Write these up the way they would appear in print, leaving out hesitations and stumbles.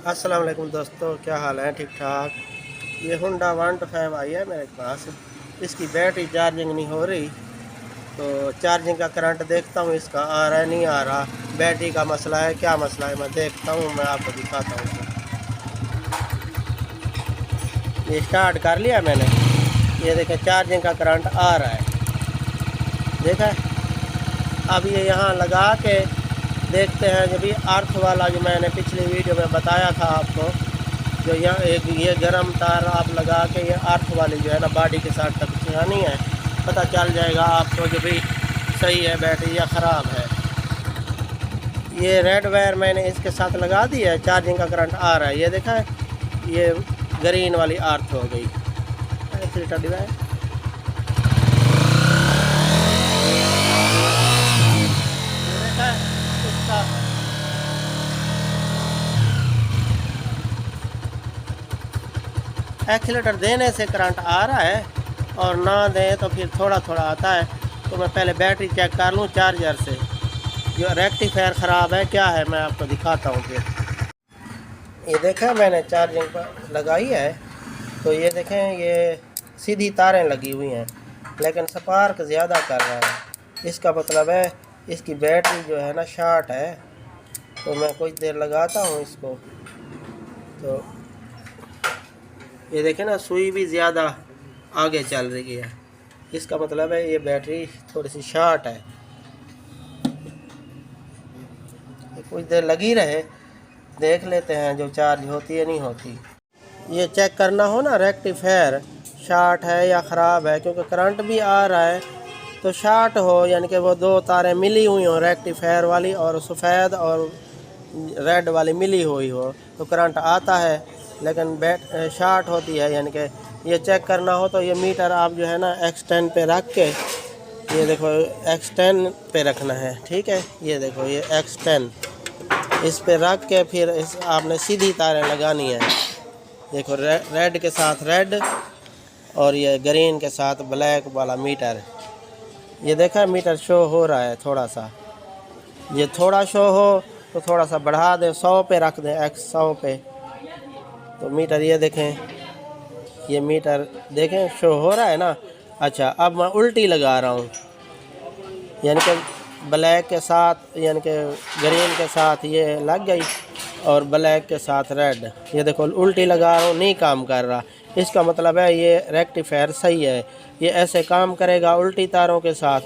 अस्सलाम वालेकुम दोस्तों, क्या हाल है? ठीक ठाक। ये होंडा 125 आई है मेरे पास। इसकी बैटरी चार्जिंग नहीं हो रही, तो चार्जिंग का करंट देखता हूँ इसका आ रहा है नहीं आ रहा। बैटरी का मसला है, क्या मसला है मैं देखता हूँ, मैं आपको दिखाता हूँ। ये स्टार्ट कर लिया मैंने, ये देखें चार्जिंग का करंट आ रहा है, देखा है? अब ये यहाँ लगा के देखते हैं। जब ये अर्थ वाला जो मैंने पिछली वीडियो में बताया था आपको, जो यहाँ एक ये गर्म तार आप लगा के ये अर्थ वाली जो है ना बॉडी के साथ टकरानी है, पता चल जाएगा आपको जो भी सही है बैटरी या ख़राब है। ये रेड वायर मैंने इसके साथ लगा दी है, चार्जिंग का करंट आ रहा है, ये देखा है? ये ग्रीन वाली अर्थ हो गई फिल्टर डिवाइस। एक्सीलेटर देने से करंट आ रहा है और ना दें तो फिर थोड़ा थोड़ा आता है। तो मैं पहले बैटरी चेक कर लूँ चार्जर से, जो रेक्टिफायर ख़राब है क्या है मैं आपको दिखाता हूँ। फिर ये देखें मैंने चार्जिंग पर लगाई है, तो ये देखें ये सीधी तारें लगी हुई हैं, लेकिन स्पार्क ज़्यादा कर रहा है। इसका मतलब है इसकी बैटरी जो है ना शॉर्ट है। तो मैं कुछ देर लगाता हूँ इसको, तो ये देखें ना सुई भी ज़्यादा आगे चल रही है, इसका मतलब है ये बैटरी थोड़ी सी शॉर्ट है। कुछ देर लगी रहे, देख लेते हैं जो चार्ज होती है नहीं होती। ये चेक करना हो ना रेक्टिफायर शॉर्ट है या ख़राब है, क्योंकि करंट भी आ रहा है। तो शॉर्ट हो यानी कि वो दो तारें मिली हुई हो, रेक्टिफायर वाली और सफ़ेद और रेड वाली मिली हुई हो, तो करंट आता है। लेकिन शॉर्ट होती है यानी कि ये चेक करना हो तो ये मीटर आप जो है ना एक्सटेंड पे रख के, ये देखो एक्सटेंड पे रखना है, ठीक है? ये देखो ये एक्सटेंड, इस पे रख के फिर इस आपने सीधी तारें लगानी है। देखो रेड के साथ रेड और ये ग्रीन के साथ ब्लैक वाला मीटर। ये देखा मीटर शो हो रहा है थोड़ा सा, ये थोड़ा शो हो तो थोड़ा सा बढ़ा दें, 100 पे रख दें, x 100 पे। तो मीटर ये देखें, ये मीटर देखें शो हो रहा है ना। अच्छा अब मैं उल्टी लगा रहा हूँ, यानी कि ब्लैक के साथ यानी कि ग्रीन के साथ ये लग गई और ब्लैक के साथ रेड। ये देखो उल्टी लगा रहा हूँ, नहीं काम कर रहा। इसका मतलब है ये रेक्टिफायर सही है। ये ऐसे काम करेगा उल्टी तारों के साथ,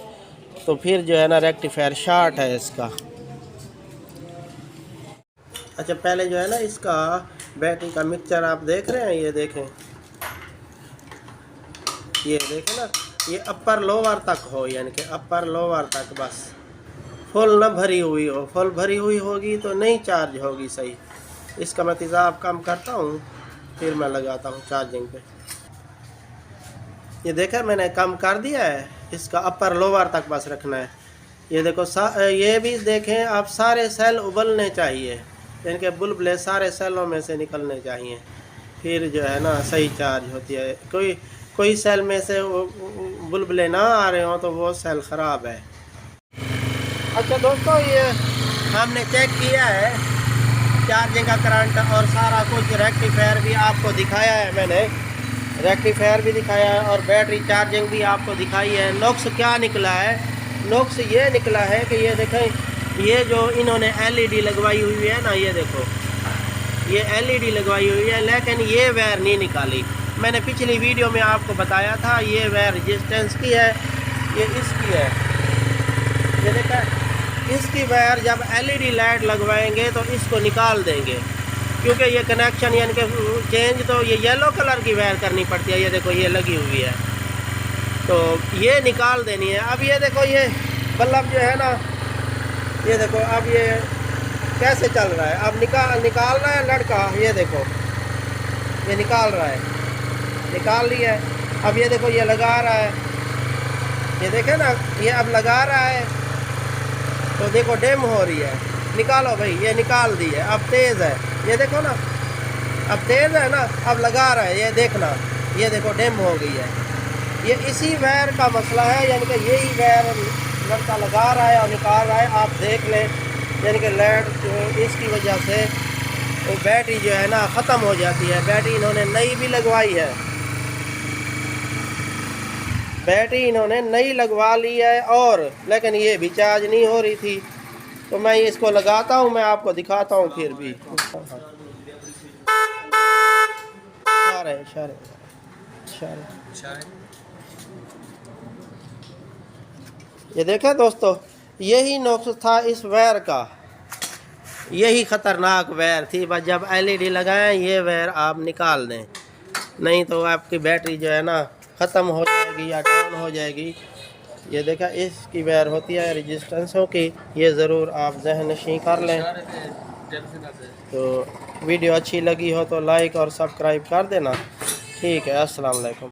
तो फिर जो है ना रेक्टिफायर शॉर्ट है इसका। अच्छा पहले जो है ना इसका बैटरी का मिक्सचर आप देख रहे हैं, ये देखें, ये देखें ना, ये अपर लोअर तक हो, यानी कि अपर लोअर तक बस, फुल न भरी हुई हो। फुल भरी हुई होगी तो नहीं चार्ज होगी सही। इसका मैं तेज़ाब कम करता हूँ, फिर मैं लगाता हूँ चार्जिंग पे। ये देखा मैंने कम कर दिया है, इसका अपर लोअर तक बस रखना है। ये देखो ये भी देखें आप, सारे सेल उबलने चाहिए, यानी कि बुलबुले सारे सेलों में से निकलने चाहिए, फिर जो है ना सही चार्ज होती है। कोई सेल में से बुलबुले ना आ रहे हो तो वो सेल ख़राब है। अच्छा दोस्तों, ये हमने चेक किया है चार्जिंग का करंट और सारा कुछ, रेक्टिफायर भी आपको दिखाया है मैंने, रेक्टिफायर भी दिखाया है और बैटरी चार्जिंग भी आपको दिखाई है। नुक्स क्या निकला है? नुक्स ये निकला है कि ये देखें, ये जो इन्होंने एलईडी लगवाई हुई है ना, ये देखो ये एलईडी लगवाई हुई है, लेकिन ये वायर नहीं निकाली। मैंने पिछली वीडियो में आपको बताया था ये वायर रेजिस्टेंस की है, ये इसकी है। ये देखा, इसकी वायर जब एलईडी लाइट लगवाएंगे तो इसको निकाल देंगे, क्योंकि ये कनेक्शन यानी कि चेंज तो ये येलो कलर की वायर करनी पड़ती है। ये देखो ये लगी हुई है, तो ये निकाल देनी है। अब ये देखो ये बल्ब जो है ना, ये देखो अब ये कैसे चल रहा है, अब निकाल रहा है लड़का, ये देखो ये निकाल रहा है, निकाल लिया है। अब ये देखो ये लगा रहा है, ये देखे ना, ये अब लगा रहा है, तो देखो डिम हो रही है। निकालो भाई, ये निकाल दी है, अब तेज़ है, ये देखो ना, अब तेज़ है ना, अब लगा रहा है, ये देखना, ये देखो डिम हो गई है। ये इसी वायर का मसला है, यानी कि यही वायर लड़का लगा रहा है और निकाल रहा है, आप देख लें। यानी कि लाइट इसकी वजह से वो बैटरी जो है ना ख़त्म हो जाती है। बैटरी इन्होंने नई भी लगवाई है, बैटरी इन्होंने नई लगवा ली है, और लेकिन ये भी चार्ज नहीं हो रही थी। तो मैं इसको लगाता हूँ, मैं आपको दिखाता हूँ फिर भी। इशारे ये देखें दोस्तों, यही नुक्स था इस वायर का, यही ख़तरनाक वायर थी। बस जब एलईडी लगाएं ये वायर आप निकाल दें, नहीं तो आपकी बैटरी जो है ना ख़त्म हो जाएगी या डाउन हो जाएगी। ये देखा, इसकी वायर होती है रेजिस्टेंसों की, ये ज़रूर आप ज़हन नशीं कर लें। तो वीडियो अच्छी लगी हो तो लाइक और सब्सक्राइब कर देना। ठीक है, अस्सलाम वालेकुम।